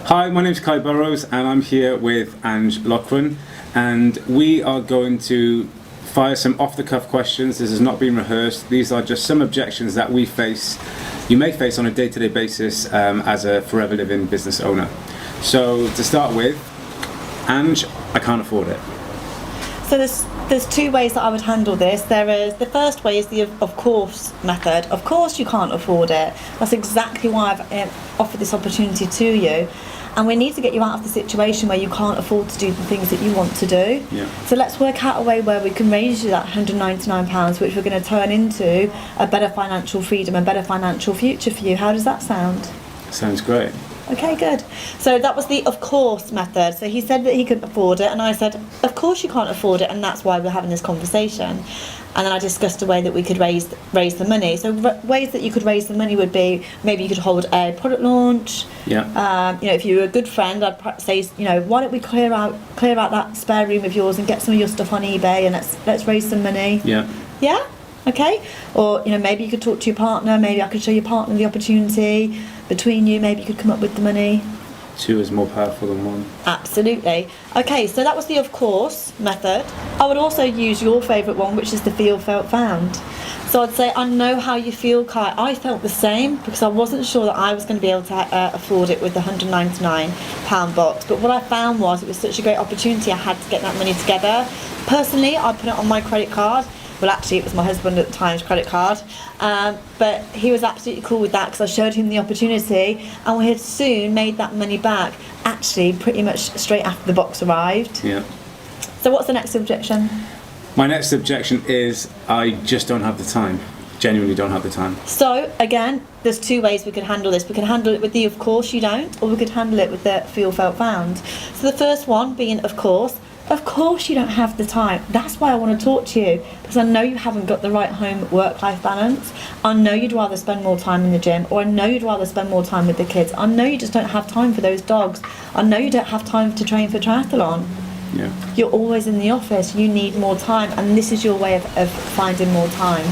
Hi, my name is Kai Burrows and I'm here with Ange Loughran, and we are going to fire some off-the-cuff questions. This has not been rehearsed. These are just some objections that you may face on a day-to-day basis as a forever living business owner. So to start with, Ange, I can't afford it. So there's two ways that I would handle this. The first way is the of course method. Of course you can't afford it. That's exactly why I've offered this opportunity to you. And we need to get you out of the situation where you can't afford to do the things that you want to do. Yeah. So let's work out a way where we can raise you that £199, which we're going to turn into a better financial freedom, a better financial future for you. How does that sound? Sounds great. Okay, good. So that was the of course method. So he said that he couldn't afford it, and I said, of course you can't afford it, and that's why we're having this conversation. And then I discussed a way that we could raise the money. So ways that you could raise the money would be, maybe you could hold a product launch. Yeah. If you were a good friend, I'd say, why don't we clear out that spare room of yours and get some of your stuff on eBay, and let's raise some money. Yeah. Yeah. Okay. Or maybe you could talk to your partner. Maybe I could show your partner the opportunity. Between you, maybe you could come up with the money. Two is more powerful than one. Absolutely. Okay, so that was the of course method. I would also use your favourite one, which is the feel, felt, found. So I'd say, I know how you feel, Kai. I felt the same because I wasn't sure that I was going to be able to afford it with the £199 box. But what I found was it was such a great opportunity. I had to get that money together. Personally, I put it on my credit card. Well, actually, it was my husband at the time's credit card, but he was absolutely cool with that because I showed him the opportunity, and we had soon made that money back, actually pretty much straight after the box arrived. Yeah. So what's the next objection? My next objection is I just don't have the time. Genuinely don't have the time. So, again, there's two ways we could handle this. We could handle it with the of course you don't, or we could handle it with the feel, felt, found. So the first one being of course you don't have the time. That's why I want to talk to you, because I know you haven't got the right home work-life balance. I know you'd rather spend more time in the gym, or I know you'd rather spend more time with the kids. I know you just don't have time for those dogs. I know you don't have time to train for triathlon. Yeah. You're always in the office. You need more time, and this is your way of finding more time.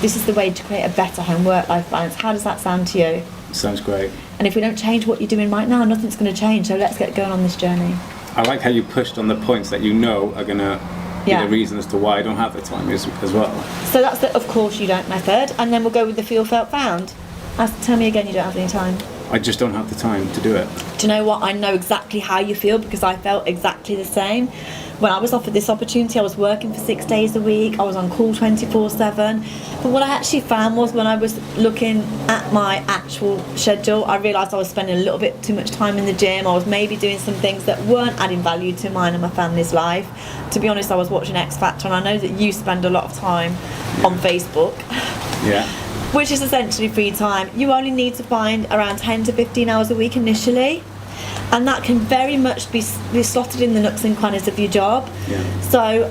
This is the way to create a better home work-life balance. How does that sound to you? Sounds great. And if we don't change what you're doing right now, nothing's going to change. So let's get going on this journey. I like how you pushed on the points that you know are going to be the reason as to why I don't have the time as well. So that's the of course you don't method, and then we'll go with the feel, felt, found. Tell me again, you don't have any time. I just don't have the time to do it. Do you know what? I know exactly how you feel because I felt exactly the same. When I was offered this opportunity, I was working for 6 days a week. I was on call 24/7. But what I actually found was when I was looking at my actual schedule, I realised I was spending a little bit too much time in the gym. I was maybe doing some things that weren't adding value to mine and my family's life. To be honest, I was watching X Factor, and I know that you spend a lot of time on Facebook. Yeah. Which is essentially free time. You only need to find around 10 to 15 hours a week initially, and that can very much be slotted in the nooks and crannies of your job. Yeah. So,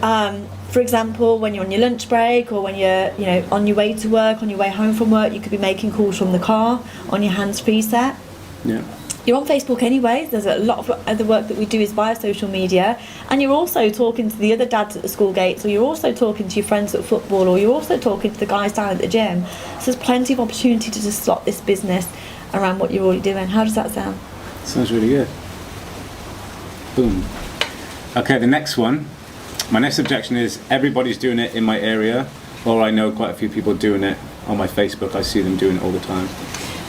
for example, when you're on your lunch break, or when you're on your way to work, on your way home from work, you could be making calls from the car on your hands-free set. Yeah. You're on Facebook anyway. There's a lot of other work that we do is via social media, and you're also talking to the other dads at the school gates, or you're also talking to your friends at football, or you're also talking to the guys down at the gym. So there's plenty of opportunity to just slot this business around what you're already doing. How does that sound? Sounds really good. Boom. Okay, the next one. My next objection is everybody's doing it in my area, or I know quite a few people doing it on my Facebook. I see them doing it all the time.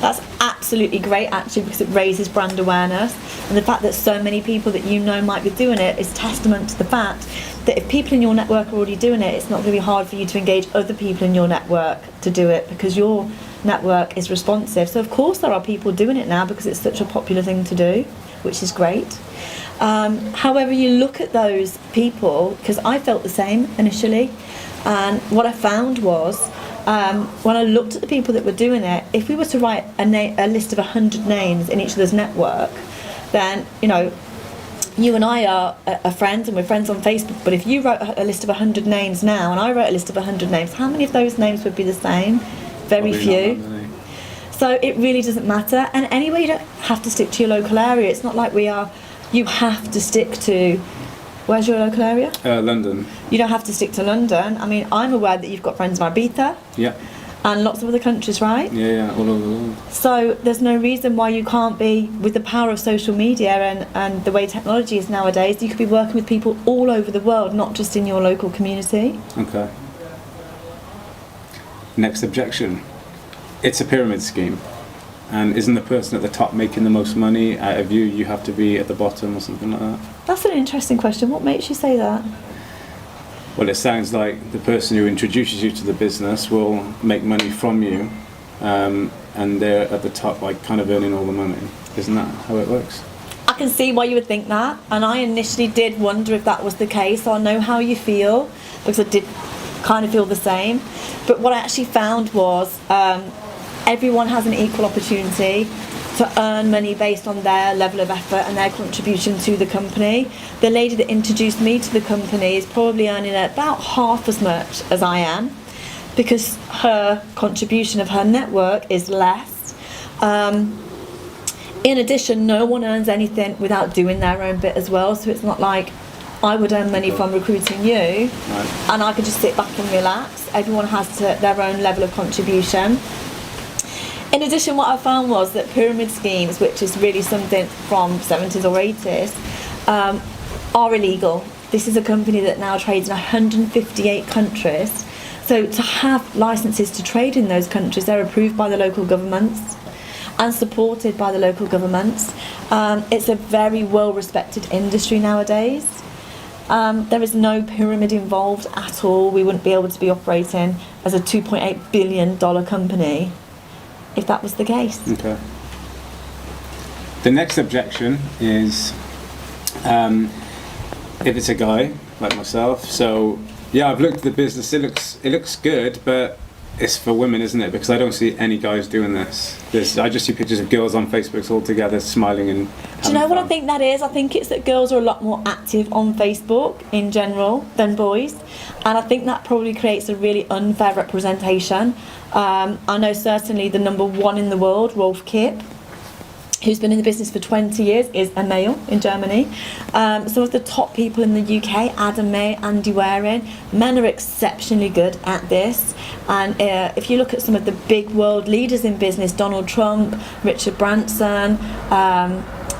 That's absolutely great, actually, because it raises brand awareness, and the fact that so many people that you know might be doing it is testament to the fact that if people in your network are already doing it, it's not going to be hard for you to engage other people in your network to do it, because your network is responsive. So of course there are people doing it now because it's such a popular thing to do, which is great. However, you look at those people, because I felt the same initially, and what I found was when I looked at the people that were doing it, if we were to write a list of 100 names in each other's network, then you and I are friends, and we're friends on Facebook. But if you wrote a list of 100 names now, and I wrote a list of 100 names, how many of those names would be the same? Very few. So it really doesn't matter. And anyway, you don't have to stick to your local area. It's not like you have to stick to. Where's your local area? London. You don't have to stick to London. I mean, I'm aware that you've got friends in Ibiza. Yeah. and lots of other countries, right? Yeah, all over the world. So there's no reason why you can't be, with the power of social media and the way technology is nowadays, you could be working with people all over the world, not just in your local community. Okay. Next objection. It's a pyramid scheme. And isn't the person at the top making the most money out of you? You have to be at the bottom or something like that? That's an interesting question. What makes you say that? Well, it sounds like the person who introduces you to the business will make money from you, and they're at the top, like kind of earning all the money. Isn't that how it works? I can see why you would think that, and I initially did wonder if that was the case. So I know how you feel, because I did kind of feel the same. But what I actually found was everyone has an equal opportunity to earn money based on their level of effort and their contribution to the company. The lady that introduced me to the company is probably earning about half as much as I am, because her contribution of her network is less. In addition, no one earns anything without doing their own bit as well, so it's not like I would earn money from recruiting you, Right. and I could just sit back and relax. Everyone has their own level of contribution. In addition, what I found was that pyramid schemes, which is really something from 70s or 80s, are illegal. This is a company that now trades in 158 countries. So to have licenses to trade in those countries, they're approved by the local governments and supported by the local governments. It's a very well-respected industry nowadays. There is no pyramid involved at all. We wouldn't be able to be operating as a $2.8 billion company if that was the case. Okay. The next objection is if it's a guy like myself. So yeah, I've looked at the business. It looks good, but it's for women, isn't it? Because I don't see any guys doing this. I just see pictures of girls on Facebook all together smiling and having Do you know what fun. I think that is? I think it's that girls are a lot more active on Facebook in general than boys, and I think that probably creates a really unfair representation. I know certainly the number one in the world, Rolf Kipp, who's been in the business for 20 years, is a male in Germany. Some of the top people in the UK, Adam May, Andy Waring, men are exceptionally good at this. And if you look at some of the big world leaders in business, Donald Trump, Richard Branson,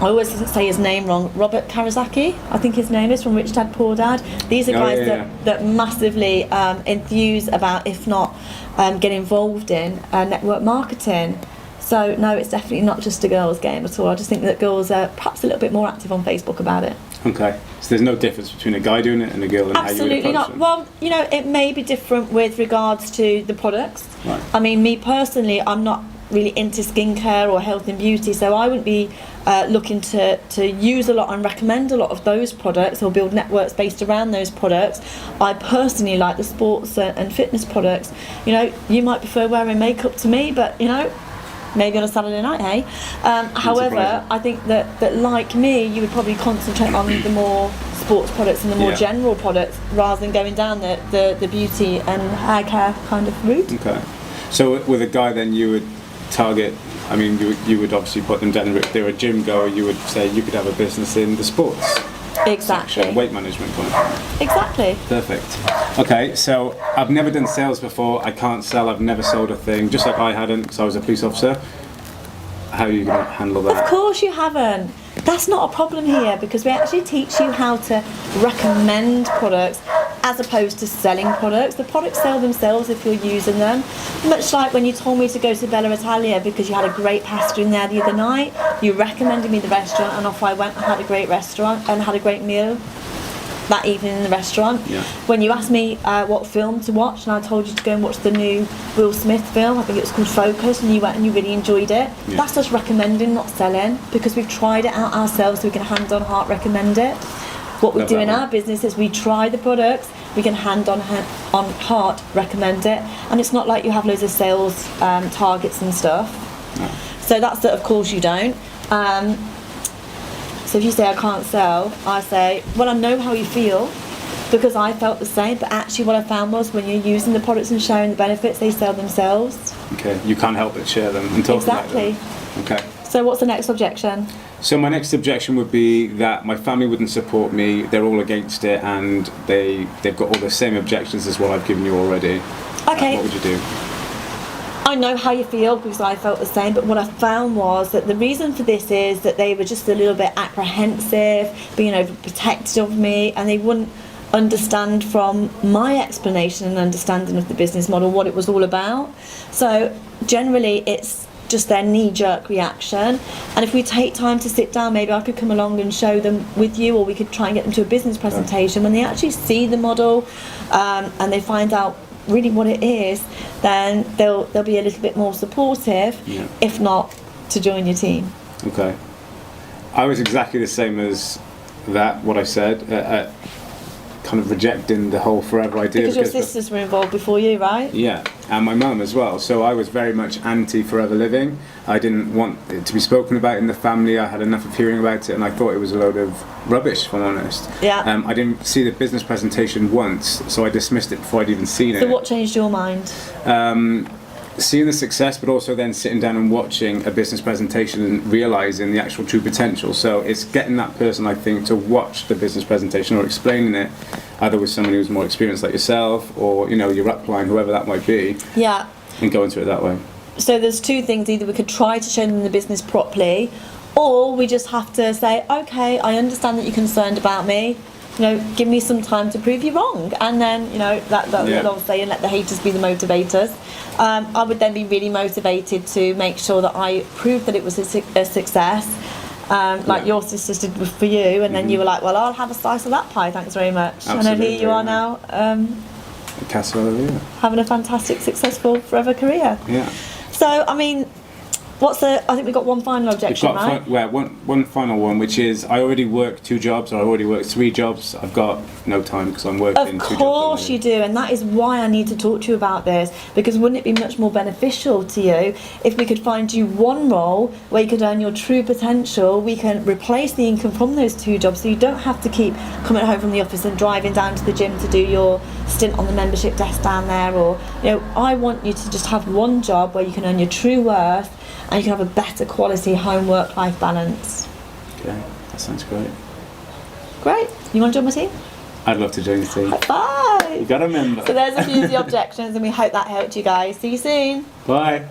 I always say his name wrong, Robert Kiyosaki, I think his name is, from Rich Dad Poor Dad. These are guys that massively enthuse about, if not get involved in, network marketing. So no, it's definitely not just a girls' game at all. I just think that girls are perhaps a little bit more active on Facebook about it. Okay, so there's no difference between a guy doing it and a girl and how you would Absolutely approach not. them? Well, you know, it may be different with regards to the products. Right. I mean, me personally, I'm not really into skincare or health and beauty, so I wouldn't be looking to use a lot and recommend a lot of those products or build networks based around those products. I personally like the sports and fitness products. You know, you might prefer wearing makeup to me, but, you know, maybe on a Saturday night, hey? However, surprising. I think that like me, you would probably concentrate on the more sports products and the more general products rather than going down the beauty and hair care kind of route. Okay. So with a guy then you would target, I mean, you would obviously put them down. If they're a gym goer, you would say you could have a business in the sports Exactly. section, weight management kind of. Exactly. Perfect. Okay, so I've never done sales before. I can't sell. I've never sold a thing, just like I hadn't because I was a police officer. How are you going to handle that? Of course you haven't. That's not a problem here, because we actually teach you how to recommend products as opposed to selling products. The products sell themselves if you're using them. Much like when you told me to go to Bella Italia because you had a great pasta in there the other night, you recommended me the restaurant, and off I went and had a great restaurant and had a great meal that evening in the restaurant. Yeah. When you asked me what film to watch, and I told you to go and watch the new Will Smith film, I think it was called Focus, and you went and you really enjoyed it. Yeah. That's us recommending, not selling, because we've tried it out ourselves, so we can hand on heart recommend it. What we Love do that in one. our business is we try the products, we can hand on heart recommend it, and it's not like you have loads of sales targets and stuff. No. So that's that. Of course you don't. So if you say I can't sell, I say, well, I know how you feel, because I felt the same, but actually what I found was when you're using the products and sharing the benefits, they sell themselves. Okay, you can't help but share them and talk Exactly. about them. Okay. So what's the next objection? So my next objection would be that my family wouldn't support me. They're all against it, and they've got all the same objections as what I've given you already. Okay. What would you do? I know how you feel because I felt the same, but what I found was that the reason for this is that they were just a little bit apprehensive, being overprotective of me, and they wouldn't understand from my explanation and understanding of the business model what it was all about. So generally it's just their knee-jerk reaction, and if we take time to sit down, maybe I could come along and show them with you, or we could try and get them to a business presentation. When they actually see the model and they find out really what it is, then they'll be a little bit more supportive, if not to join your team. Okay. I was exactly the same as that, what I said, kind of rejecting the whole forever idea. Because your sisters were involved before you, right? Yeah, and my mum as well. So I was very much anti forever living. I didn't want it to be spoken about in the family. I had enough of hearing about it, and I thought it was a load of rubbish, if I'm honest. Yeah. I didn't see the business presentation once, so I dismissed it before I'd even seen it. So what changed your mind? Seeing the success, but also then sitting down and watching a business presentation and realising the actual true potential. So it's getting that person, I think, to watch the business presentation or explaining it, either with someone who's more experienced like yourself, or your upline, whoever that might be. Yeah. And go into it that way. So there's two things: either we could try to show them the business properly, or we just have to say, okay, I understand that you're concerned about me. Give me some time to prove you wrong, and then that's what I'll say, and let the haters be the motivators. I would then be really motivated to make sure that I proved that it was a success, like your sisters did for you, and then you were like, well, I'll have a slice of that pie, thanks very much. Absolutely, and then here you are now, having a fantastic, successful forever career. Yeah. So I mean, I think we've got one final objection, right? One final one, which is I already work 2 jobs, or I already work 3 jobs. I've got no time because I'm working 2 jobs. Of course you do, and that is why I need to talk to you about this, because wouldn't it be much more beneficial to you if we could find you one role where you could earn your true potential? We can replace the income from those 2 jobs, so you don't have to keep coming home from the office and driving down to the gym to do your stint on the membership desk down there, or I want you to just have one job where you can earn your true worth, and you can have a better quality home work-life balance. Okay, that sounds great. Great. You want to join my team? I'd love to join the team. High five! You got to remember. So there's a few of the objections, and we hope that helped you guys. See you soon. Bye.